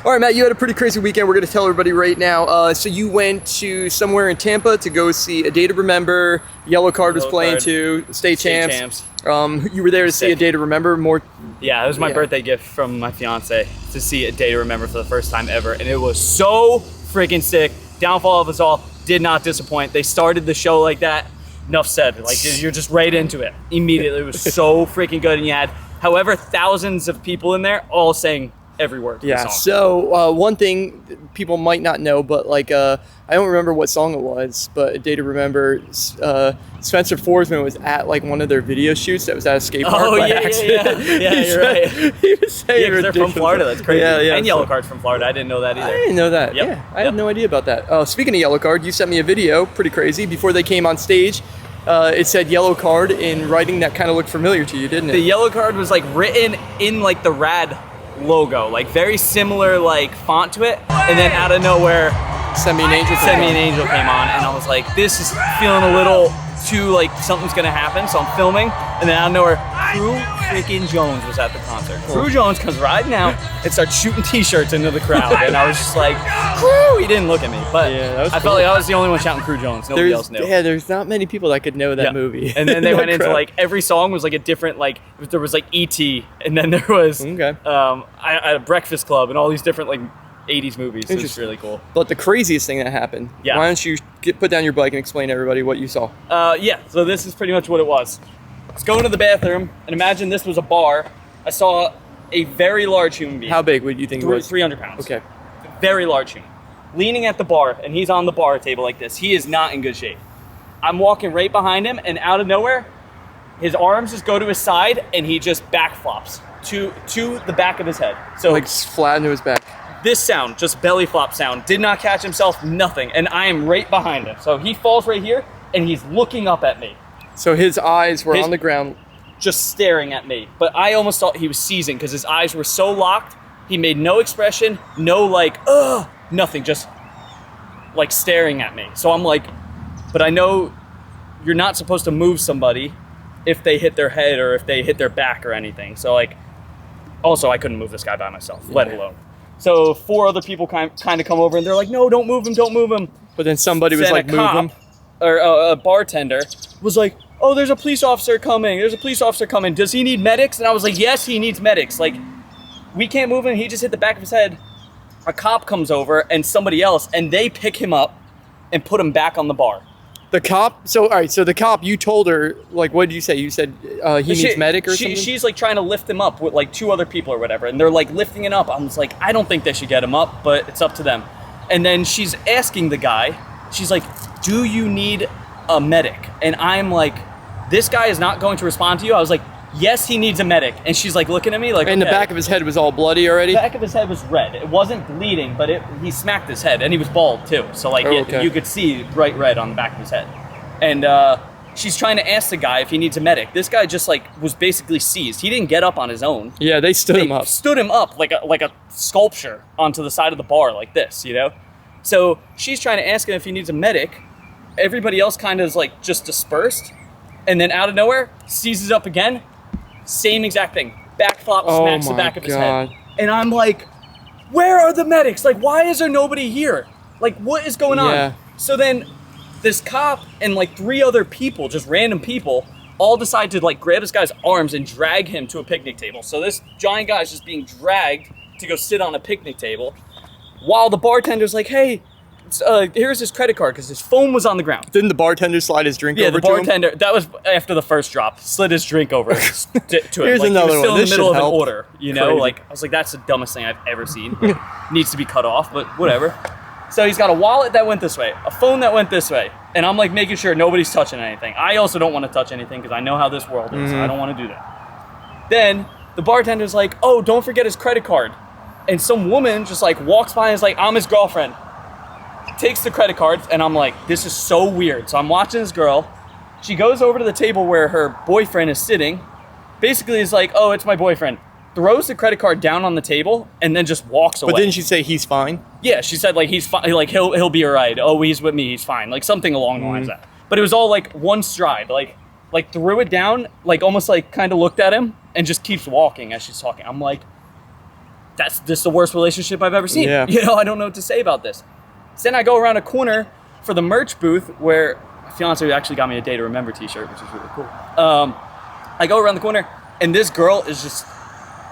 All right, Matt, you had a pretty crazy weekend. We're going to tell everybody right now. So you went to somewhere in Tampa to go see A Day to Remember. Yellow Card was playing too. State champs. You were there to see A Day to Remember more. Yeah, it was my birthday gift from my fiance to see A Day to Remember for the first time ever. And it was so freaking sick. Downfall of us all did not disappoint. They started the show like that. Enough said. Like, you're just right into it immediately. It was so freaking good. And you had, however, thousands of people in there all saying every word to the song. So one thing people might not know, but like I don't remember what song it was, but A Day to Remember, Spencer Forsman was at like one of their video shoots that was at a skate park by accident. Yeah, you're right. He was saying they're from Florida. That's crazy. Yeah, and Yellow Card's from Florida. I didn't know that either. I didn't know that. Yep. Yeah, I had no idea about that. Speaking of Yellow Card, you sent me a video, pretty crazy, before they came on stage. It said Yellow Card in writing that kind of looked familiar to you, didn't it? The Yellow Card was like written in like the rad logo, like very similar like font to it, and then out of nowhere Send Me an Angel came on, and I was like, this is feeling a little too like something's gonna happen, so I'm filming, and then out of nowhere Crew freaking Jones was at the concert. Crew Jones comes riding out and starts shooting t-shirts into the crowd, and I was just like, Crew! He didn't look at me, but I felt like I was the only one shouting Crew Jones. Nobody else knew. Yeah, there's not many people that could know that movie. And then they went into like every song was like a different, like there was like E.T. and then there was I had a Breakfast Club and all these different like 80s movies. It's really cool. But the craziest thing that happened, why don't you put down your bike and explain to everybody what you saw? So this is pretty much what it was. I was going to the bathroom, and imagine this was a bar. I saw a very large human being. How big would you think it was? 300 pounds. Okay. Very large human. Leaning at the bar, and he's on the bar table like this. He is not in good shape. I'm walking right behind him, and out of nowhere, his arms just go to his side, and he just backflops to the back of his head. So like flat into his back. This sound, just belly flop sound, did not catch himself, nothing. And I am right behind him. So he falls right here, and he's looking up at me. So his eyes were on the ground. Just staring at me. But I almost thought he was seizing because his eyes were so locked. He made no expression, no like, nothing, just like staring at me. So I'm like, but I know you're not supposed to move somebody if they hit their head or if they hit their back or anything. So like, also I couldn't move this guy by myself, let alone. So 4 other people kind of come over and they're like, no, don't move him, don't move him. But then somebody was like, move him. Or a bartender was like, oh, there's a police officer coming. There's a police officer coming. Does he need medics? And I was like, yes, he needs medics. Like, we can't move him. He just hit the back of his head. A cop comes over and somebody else, and they pick him up and put him back on the bar. The cop? So, all right, so the cop, you told her, like, what did you say? You said he needs medic or something? She's, like, trying to lift him up with, like, 2 other people or whatever, and they're, like, lifting it up. I was like, I don't think they should get him up, but it's up to them. And then she's asking the guy, she's like, do you need a medic? And I'm like, this guy is not going to respond to you. I was like, yes, he needs a medic. And she's like looking at me like, and the back of his head was all bloody already? The back of his head was red. It wasn't bleeding, but he smacked his head, and he was bald too. So like you could see bright red on the back of his head. And she's trying to ask the guy if he needs a medic. This guy just like was basically seized. He didn't get up on his own. Yeah, they stood him up. Stood him up like a sculpture onto the side of the bar like this, you know? So she's trying to ask him if he needs a medic. Everybody else kind of is like just dispersed. And then out of nowhere, seizes up again. Same exact thing. Backflop, smacks the back of his head. And I'm like, where are the medics? Like, why is there nobody here? Like, what is going on? So then this cop and like 3 other people, just random people, all decide to like grab this guy's arms and drag him to a picnic table. So this giant guy is just being dragged to go sit on a picnic table while the bartender's like, hey, here's his credit card, because his phone was on the ground. Didn't the bartender slide his drink over to him? Yeah, the bartender, that was after the first drop, slid his drink over to him. Here's like, another he was still one. in the middle of an help. order, you know? Crazy. Like, I was like, that's the dumbest thing I've ever seen. Needs to be cut off, but whatever. So he's got a wallet that went this way, a phone that went this way, and I'm like making sure nobody's touching anything. I also don't want to touch anything because I know how this world is, so I don't want to do that. Then the bartender's like, oh, don't forget his credit card. And some woman just like walks by and is like, I'm his girlfriend. Takes the credit card, and I'm like, this is so weird. So I'm watching this girl. She goes over to the table where her boyfriend is sitting. Basically is like, oh, it's my boyfriend. Throws the credit card down on the table and then just walks away. But didn't she say he's fine? Yeah, she said like he's fine, like he'll be alright. Oh, he's with me, he's fine. Like something along the lines of that. But it was all like one stride, like threw it down, like almost like kind of looked at him and just keeps walking as she's talking. I'm like, this the worst relationship I've ever seen. Yeah. You know, I don't know what to say about this. So then I go around a corner for the merch booth where my fiance actually got me a Day to Remember t-shirt, which is really cool. I go around the corner and this girl is just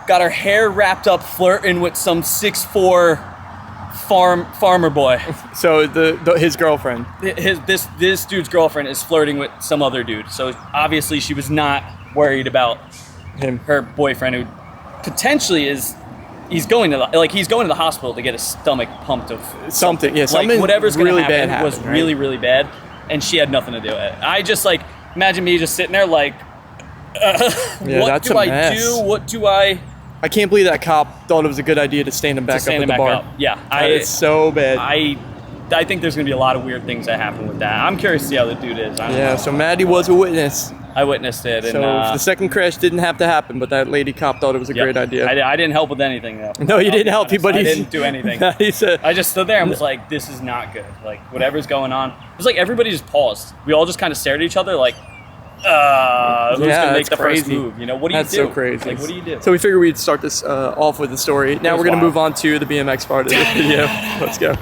got her hair wrapped up flirting with some 6'4" farmer boy. So his girlfriend. This dude's girlfriend is flirting with some other dude. So obviously she was not worried about her boyfriend, who potentially he's going to the hospital to get his stomach pumped of something. Yeah, like something whatever's going to happen happened, was really, really bad, and she had nothing to do with it. I just like imagine me just sitting there like, what do I do? What do I? I can't believe that cop thought it was a good idea to stand him back up at the bar. Yeah, it's so bad. I think there's going to be a lot of weird things that happen with that. I'm curious to see how the dude is. So Matty was a witness. I witnessed it. So the second crash didn't have to happen, but that lady cop thought it was a great idea. I didn't help with anything, though. No, you didn't help. I didn't do anything. I just stood there and was like, this is not good. Like, whatever's going on. It was like everybody just paused. We all just kind of stared at each other like, who's going to make the first move? You know, what do you do? That's so crazy. Like, what do you do? So we figured we'd start this off with the story. Now we're going to move on to the BMX part of the video. Let's go.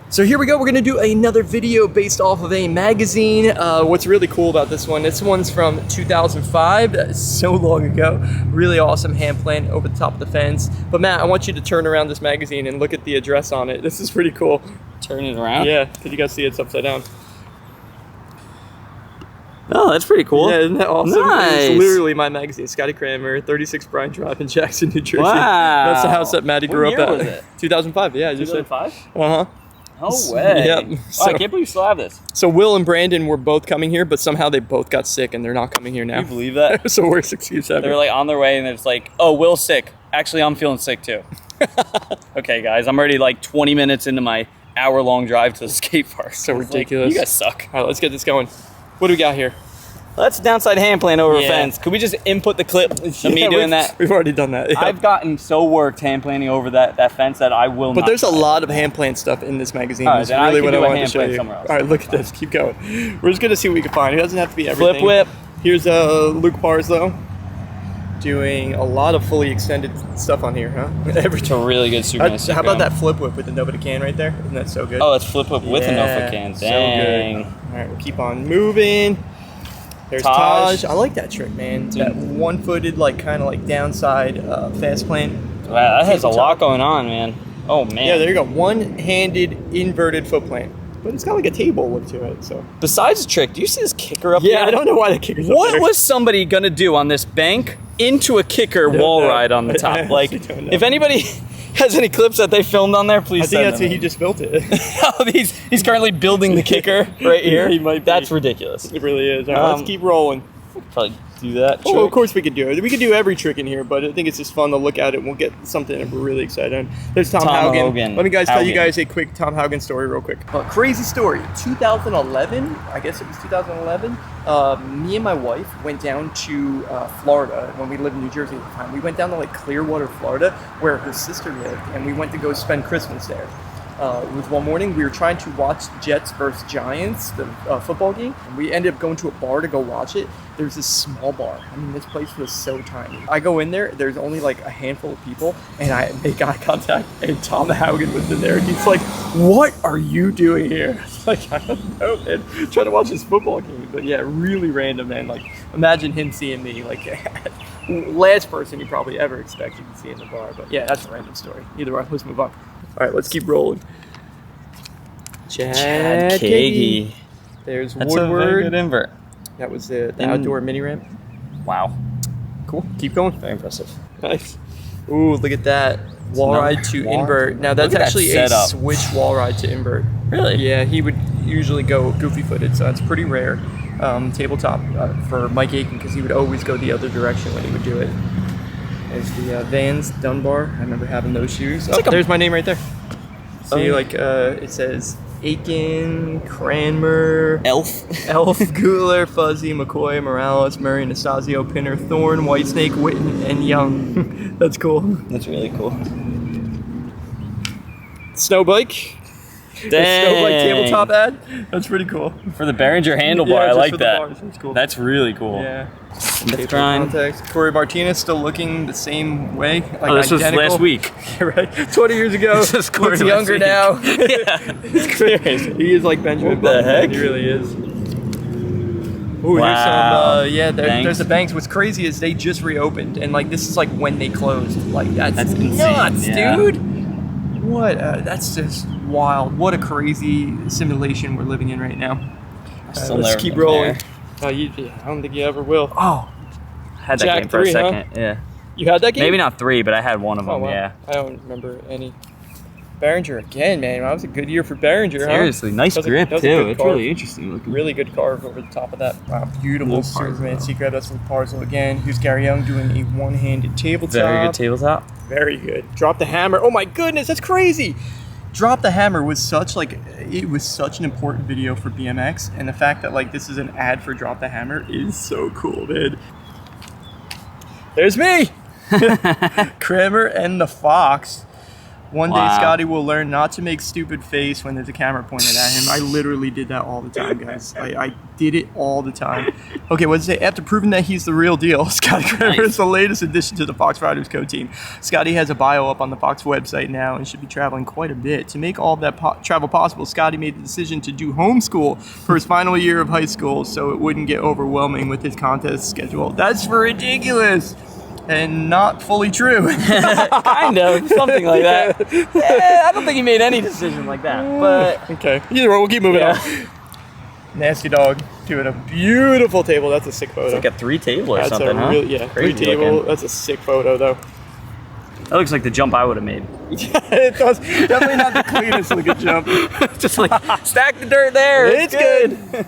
So here we go, we're gonna do another video based off of a magazine. What's really cool about this one's from 2005, that's so long ago. Really awesome hand plant over the top of the fence. But Matt, I want you to turn around this magazine and look at the address on it. This is pretty cool. Turn it around? Yeah, because you guys see it's upside down. Oh, that's pretty cool. Yeah, isn't that awesome? Nice. It's literally my magazine, Scotty Cranmer, 36 Bryant Drive in Jackson, New Jersey. Wow. That's the house that Matty grew up at. What year was it? 2005, yeah. 2005? Uh-huh. No way. Yep. I can't believe you still have this. So Will and Brandon were both coming here, but somehow they both got sick and they're not coming here now. Can you believe that? It was the worst excuse ever. They're like on their way and it's like, oh, Will's sick. Actually, I'm feeling sick too. Okay, guys, I'm already like 20 minutes into my hour-long drive to the skate park. So ridiculous. Like, you guys suck. All right, let's get this going. What do we got here? That's a downside hand plant over a fence. Could we just input the clip of me doing that? We've already done that. Yeah. I've gotten so worked hand planting over that fence that I will not. But there's a lot of hand plant stuff in this magazine. All right, That's really what I wanted to show plant you. somewhere else. All right, look at this. Keep going. We're just going to see what we can find. It doesn't have to be everything. Flip whip. Here's Luke Parslow doing a lot of fully extended stuff on here, huh? It's a really good super nice. How about that flip whip with the Nobody Can right there? Isn't that so good? Oh, it's flip whip with a Nova can. Dang. So good. All right, we'll keep on moving. There's Taj. I like that trick, man. That one-footed, like kind of like downside fast plant. Wow, that has a lot going on, man. Oh man. Yeah, there you go. One-handed inverted foot plant, but it's got like a table look to it. So besides the trick, do you see this kicker up there? Yeah, I don't know why the kicker's up there. What was somebody gonna do on this bank into a kicker wall ride on the top? Like, if anybody has any clips that they filmed on there, please send them. I think he just built it. Oh, he's currently building the kicker right here. He might be. That's ridiculous. It really is. All right, let's keep rolling. Probably do that. Oh, of course we could do it. We could do every trick in here, but I think it's just fun to look at it. We'll get something that we're really excited on. There's Tom Haugen. Let me tell you guys a quick Tom Haugen story real quick. Crazy story. 2011, I guess it was 2011. Me and my wife went down to Florida when we lived in New Jersey at the time. We went down to like Clearwater, Florida, where her sister lived, and we went to go spend Christmas there. It was one morning, we were trying to watch Jets versus Giants, the football game, and we ended up going to a bar to go watch it. There's this small bar. I mean, this place was so tiny. I go in there, there's only like a handful of people, and I make eye contact, and Tom Haugen was in there, and he's like, "What are you doing here?" Like, I don't know, man. Trying to watch this football game. But yeah, really random, man. Like, imagine him seeing me, like, last person you probably ever expected to see in the bar. But yeah, that's a random story. Either way, let's move on. All right, let's keep rolling. Chad Kagi. There's That's Woodward. a very good invert. That was the outdoor mini ramp. Wow. Cool. Keep going. Very impressive. Nice. Ooh, look at that. Wall ride to invert. Now that's actually a switch wall ride to invert. Really? Yeah, he would usually go goofy footed, so that's pretty rare. Tabletop for Mike Aiken, because he would always go the other direction when he would do it. There's the Vans Dunbar. I remember having those shoes. Oh, there's my name right there. See, like it says Aiken, Cranmer, Elf, Guler, Fuzzy, McCoy, Morales, Murray, Anastasio, Pinner, Thorne, Whitesnake, Witten, and Young. That's cool. That's really cool. Snow bike. Snow like tabletop ad. That's pretty cool. For the Behringer handlebar, Yeah, I just like for the that. bars, that's cool. That's really cool. Yeah. Myth grind. Corey Martinez still looking the same way. Like Oh, this identical. was last week. Right? 20 years ago. This is Corey Looks younger last now. week. Yeah. It's crazy. He is like Benjamin What the Button, man. heck? He really is. Ooh, Wow. here's some, there's the Banks. banks. What's crazy is they just reopened, and like this is like when they closed. Like that's insane, nuts, yeah. dude. What? That's just wild. What a crazy simulation we're living in right now. Still Let's never keep been rolling. there. I don't think you ever will. Oh, had that Jack game for 3, a second. Yeah, You had that game? maybe not 3, but I had one of them. Oh, wow. Yeah. I don't remember any. Behringer again, man. That was a good year for Behringer, Seriously, nice That was a- grip that was a too. good It's carve. really interesting looking. Really good carve over the top of that. Wow, beautiful Little Parzo. Superman C-grab. That's from Parzo again. Here's Gary Young doing a one-handed tabletop. Very good tabletop. Very good. Drop the hammer. Oh my goodness, that's crazy. Drop the hammer was such an important video for BMX, and the fact that like this is an ad for Drop the Hammer is so cool, man. There's me, Cranmer and the Fox. One day Wow. Scotty will learn not to make stupid face when there's a camera pointed at him. I literally did that all the time, guys. I did it all the time. Okay, what does it say? After proving that he's the real deal, Scotty Cranmer Nice. is the latest addition to the Fox Riders co-team. Scotty has a bio up on the Fox website now and should be traveling quite a bit. To make all of that travel possible, Scotty made the decision to do homeschool for his final year of high school so it wouldn't get overwhelming with his contest schedule. That's ridiculous. And not fully true. Kind of, something like that. Yeah, I don't think he made any decision like that, but Okay. Either way, we'll keep moving Yeah. on. Nasty dog doing a beautiful table. That's a sick photo. it's like a 3 table or That's something, a huh? real, yeah, Crazy 3 table. looking. That's a sick photo, though. That looks like the jump I would have made. It does. Definitely not the cleanest looking jump. Just like stack the dirt there. It's good.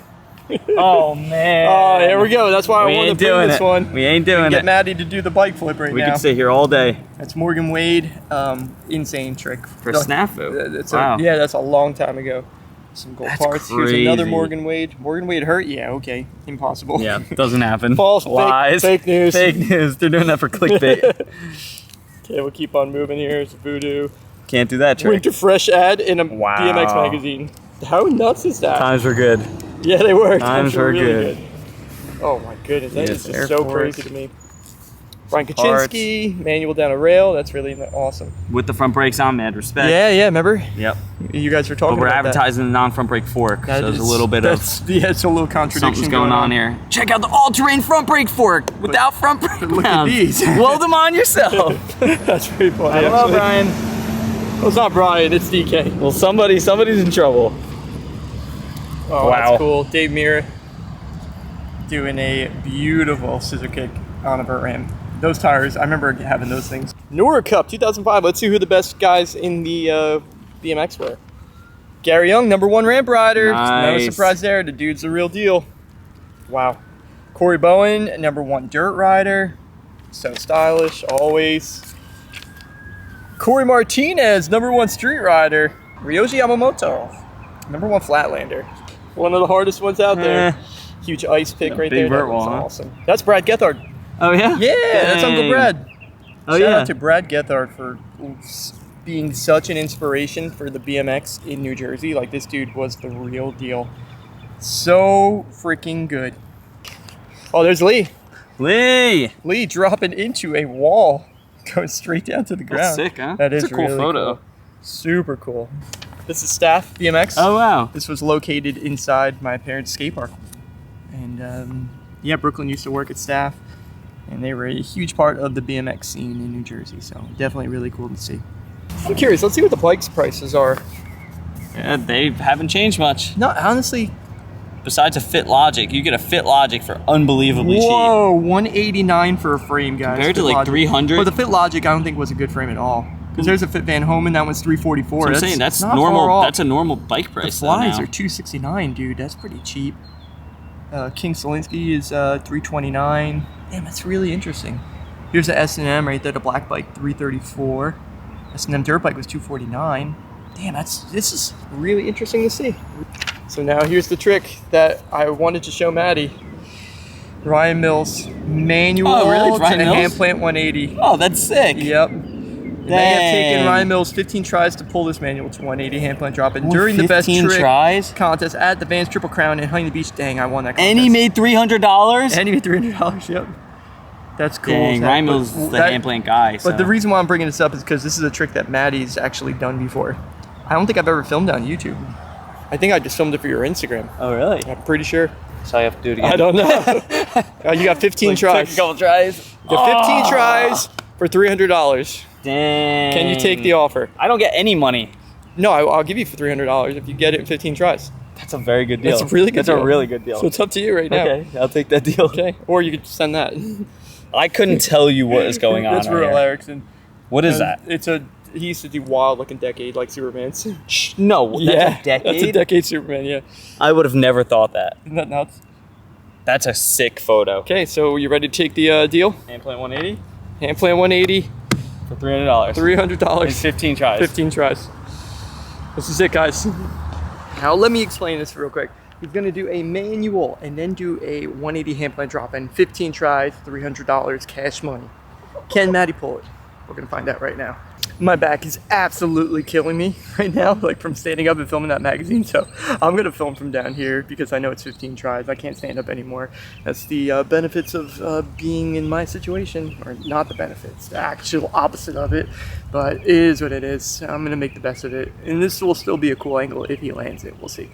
Oh man. Oh, here we go. That's why We I wanted ain't to bring doing this it. one. We ain't doing Get it. Matty to do the bike flip right We now. could sit here all day That's Morgan Wade. Insane trick. for No, snafu. That's Wow. yeah, that's a long time ago. Some gold That's parts. Here's another crazy. Morgan Wade. Morgan Wade hurt? Yeah, okay. Impossible. Yeah, doesn't happen. False, lies, fake news. Fake news. They're doing that for clickbait. Okay, we'll keep on moving here. It's Voodoo. Can't do that trick. Winter Fresh ad in a Wow. BMX magazine. How nuts is that? Times were good. Yeah, they were. Times were really good. Oh my goodness, that Yes, is just so airports. crazy to me. Brian Kaczynski, manual down a rail. That's really awesome. With the front brakes on, mad respect. Yeah, remember? Yep. You guys were talking But we're about advertising the non-front brake fork, that. so there's a is- little bit of yeah, it's a little contradiction something's going on here. Check out the all-terrain front brake fork without front brake look at mounts. these. Blow them on yourself. That's pretty funny. I don't know, actually. Brian. Well, it's not Brian, it's DK. Well, somebody's in trouble. Oh, Wow. that's cool. Dave Mira doing a beautiful scissor kick on a vert ram. Those tires, I remember having those things. Nora Cup 2005. Let's see who the best guys in the BMX were. Gary Young, #1 ramp rider. No Nice. surprise there. The dude's the real deal. Wow. Corey Bowen, #1 dirt rider. So stylish, always. Corey Martinez, #1 street rider. Ryoji Yamamoto, #1 flatlander. One of the hardest ones out there. Huge ice pick right big there. That vert looks wall, huh? awesome. That's Brad Gethard. Oh yeah? Yeah, that's Uncle Dang. Brad. Oh Shout yeah. out to Brad Gethard for being such an inspiration for the BMX in New Jersey. Like, this dude was the real deal. So freaking good. Oh, there's Lee. Lee. Lee dropping into a wall, going straight down to the ground. That's sick, huh? That is It's a cool really photo. cool. Super cool. This is Staff BMX. Oh wow. This was located inside my parents' skate park. And yeah, Brooklyn used to work at Staff, and they were a huge part of the BMX scene in New Jersey. So definitely really cool to see. I'm curious. Let's see what the bikes prices are. Yeah, they haven't changed much. No, honestly. Besides a Fit Logic, you get a Fit Logic for unbelievably cheap. Whoa, $189 for a frame, guys. Compared to Fit like Logic. 300. But the Fit Logic, I don't think was a good frame at all. Because there's a Fit Van Homan, that one's $344. So I'm saying that's not normal. far off. That's a normal bike The price. flies though are now. $269, dude. That's pretty cheap. King Solinsky is $329. Damn, that's really interesting. Here's the S&M right there, the black bike, $334. S&M dirt bike was $249. Damn, this is really interesting to see. So now here's the trick that I wanted to show Matty. Ryan Mills, manual Oh, really? to Ryan a Mills? hand plant 180. Oh, that's sick. Yep. It may have taken Ryan Mills 15 tries to pull this manual to 180 hand plant drop, and during the best trick tries? contest at the Vans Triple Crown in Huntington Beach, dang, I won that contest. And he made $300? And he made $300, yep. That's cool. Dang, Ryan Mills is the hand plant guy. So. But the reason why I'm bringing this up is because this is a trick that Matty's actually done before. I don't think I've ever filmed on YouTube. I think I just filmed it for your Instagram. Oh, really? I'm pretty sure. So I have to do it again? I don't know. You got 15 tries. Took a couple tries. You got 15 tries for $300. Dang. Can you take the offer? I don't get any money. No, I'll give you for $300 if you get it in 15 tries. That's a very good deal. That's a really good deal. That's a really good deal. So it's up to you right now. Okay, I'll take that deal. Okay, or you could send that. I couldn't tell you what is going on. That's real, Erickson. What is that? He used to do wild looking decade like Superman's. No, that's a decade? That's a decade Superman, yeah. I would have never thought that. Isn't that nuts? That's a sick photo. Okay, so you ready to take the deal? Hand plant 180? Hand plant 180. For $300. $300. In 15 tries. 15 tries. This is it, guys. Now let me explain this real quick. He's gonna do a manual and then do a 180 hand plant drop in 15 tries, $300 cash money. Can Matty pull it? We're gonna find out right now. My back is absolutely killing me right now, like from standing up and filming that magazine. So I'm gonna film from down here because I know it's 15 tries. I can't stand up anymore. That's the benefits of being in my situation, or not the benefits, the actual opposite of it. But it is what it is. I'm gonna make the best of it, and this will still be a cool angle if he lands it. We'll see.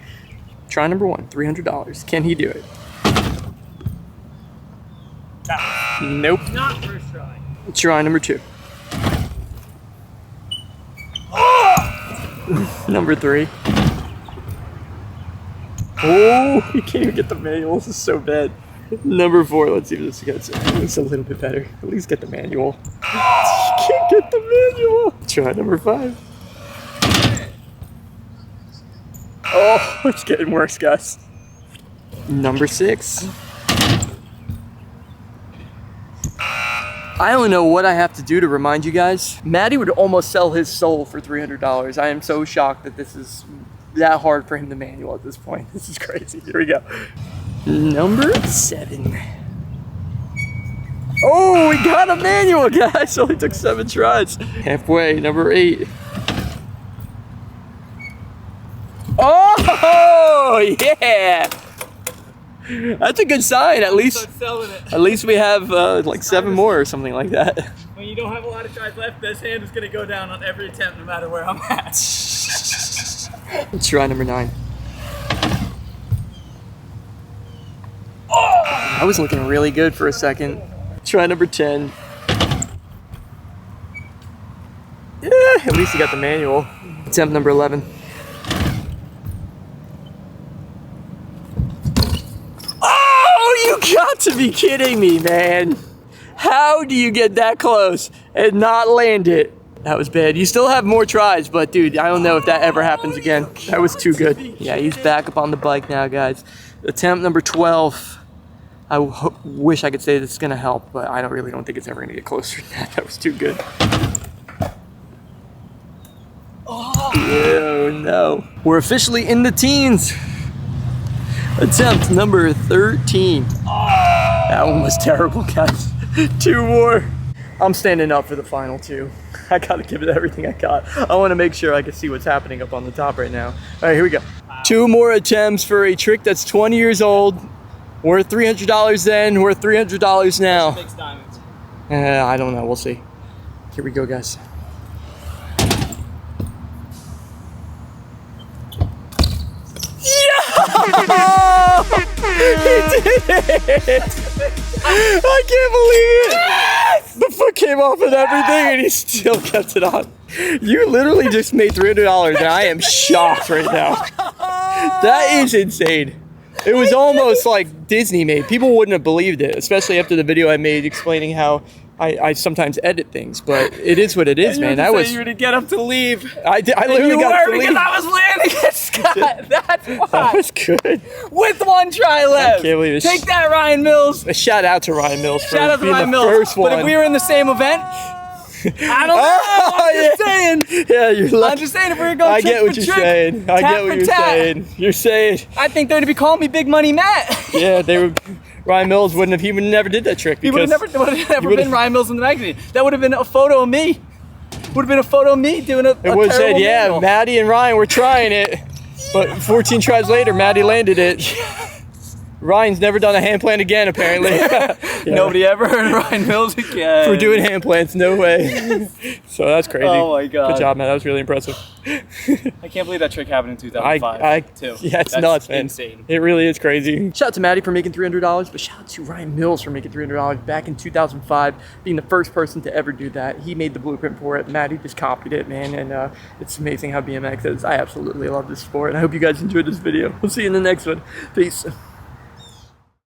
Try number one, $300. Can he do it? Nope. Not first try. Try number two. Number three. Oh, he can't even get the manual. This is so bad. Number four. Let's see if this gets it's a little bit better. At least get the manual. He can't get the manual. Try number five. Oh, it's getting worse, guys. Number six. I don't know what I have to do to remind you guys. Matty would almost sell his soul for $300. I am so shocked that this is that hard for him to manual at this point. This is crazy. Here we go. Number seven. Oh, we got a manual, guys. Only took 7 tries. Halfway, number 8. Oh, yeah. That's a good sign. At least we have like 7 more or something like that. When you don't have a lot of tries left, this hand is going to go down on every attempt no matter where I'm at. Let's try number 9. Oh! I was looking really good for a second. Try number 10. Yeah, at least you got the manual. Attempt number 11. You got to be kidding me, man. How do you get that close and not land it? That was bad. You still have more tries, but dude, I don't know if that ever happens again. That was too good. Yeah, he's back up on the bike now, guys. Attempt number 12. I wish I could say this is gonna help, but I really don't think it's ever gonna get closer than that. That was too good. Oh no. We're officially in the teens. Attempt number 13. That one was terrible, guys. 2 more. I'm standing up for the final 2. I gotta give it everything I got. I wanna make sure I can see what's happening up on the top right now. All right, here we go. 2 more attempts for a trick that's 20 years old. Worth $300 then, worth $300 now. Makes diamonds. I don't know, we'll see. Here we go, guys. He did it! I can't believe it! Yes! The foot came off and everything and he still kept it on. You literally just made $300 and I am shocked right now. That is insane. It was almost like Disney made. People wouldn't have believed it, especially after the video I made explaining how I sometimes edit things, but it is what it is, man. That was. You were to get up to leave. I literally got to leave. Because I was landing at Scott. That's why. That was good. With 1 try left. I can't believe it. Take that, Ryan Mills. A shout out to Ryan Mills for Shout out to being Ryan the Mills. first one. But if we were in the same event, I don't know. I'm just saying. Yeah, you're lucky. I'm just saying if we were going I trick get what for you're trick, saying. I get what you're saying. You're saying. I think they'd be calling me Big Money Matt. Yeah, they were. Ryan Mills wouldn't have. He would never did that trick. He would have never been Ryan Mills in the magazine. That would have been a photo of me. would have been a photo of me doing It would have said, yeah, Matty and Ryan were trying it. But 14 tries later, Matty landed it. Ryan's never done a hand plant again, apparently. Yeah. Nobody ever heard of Ryan Mills again. For doing hand plants, no way. So that's crazy. Oh my God. Good job, man. That was really impressive. I can't believe that trick happened in 2005, too. Yeah, it's That's nuts, man. insane. It really is crazy. Shout out to Matty for making $300, but shout out to Ryan Mills for making $300 back in 2005, being the first person to ever do that. He made the blueprint for it. Matty just copied it, man, and it's amazing how BMX is. I absolutely love this sport, and I hope you guys enjoyed this video. We'll see you in the next one. Peace.